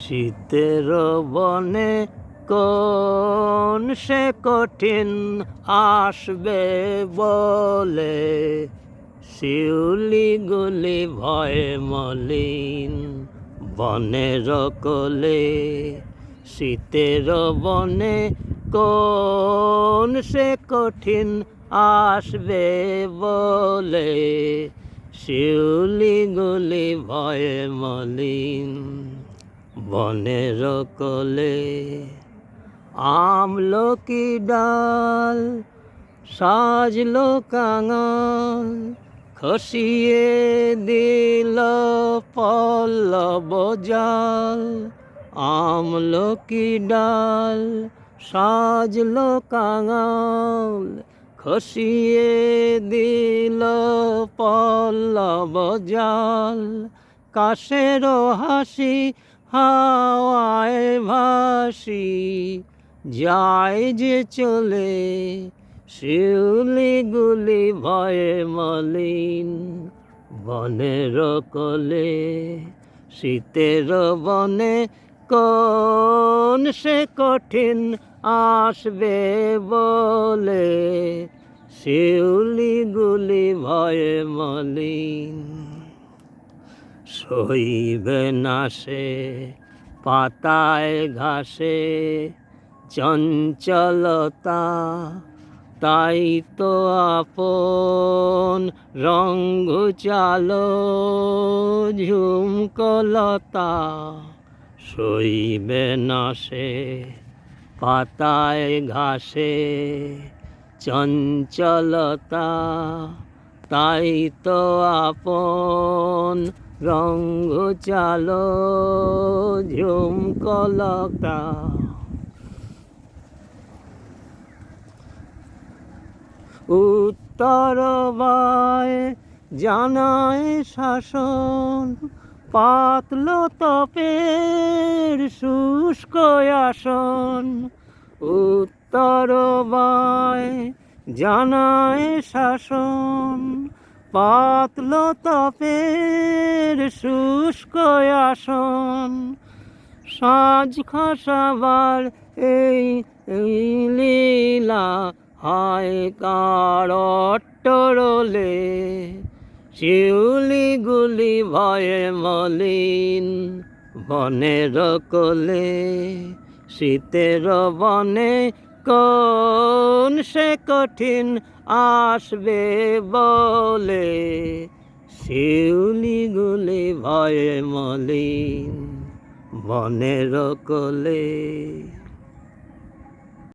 শীতের বনে কোন সে কঠিন আসবে বলে, শিউলি গুলি ভয়ে মলিন বনের কোলে। শীতের বনে কোন সে কঠিন আসবে বলে, শিউলি গুলি ভয়ে মলিন বনের কোলে। আমলকি ডাল সাজলো কাঙাল, খসিয়ে দিল পল্লব জাল। আমলকি ডাল সাজলো কাঙাল, খসিয়ে দিল পল্লব জাল। কাশের হাসি হাওয়ায় ভাসি যায় যে চলে, শিউলি গুলি ভয়ে মলিন বনের কোলে। শীতের বনে কোন সে কঠিন আসবে বলে, শিউলি গুলি ভয়ে মলিন। সইবে না সে পাতায় ঘাসে চঞ্চলতা, তাই তো আপন রঙ ঘুচালো ঝুমকলতা। সইবে না সে পাতায় ঘাসে চঞ্চলতা, তাই তো আপন রঙ ঘুচালো ঝুমকলতা। উত্তর বায় জানায় শাসন, পাতল তপের শুষ্ক আসন। উত্তর বায় জানায় শাসন, পাতল তপের শুষ্ক আসন। সাজ খসাবার এই লীলা হয় কার অট্টরলে, শিউলি গুলি ভয়ে মলিন বনের কোলে। শীতের বনে কোন সে কঠিন আসবে বলে, শিউলি গুলি ভয়ে মলিন বনের কোলে।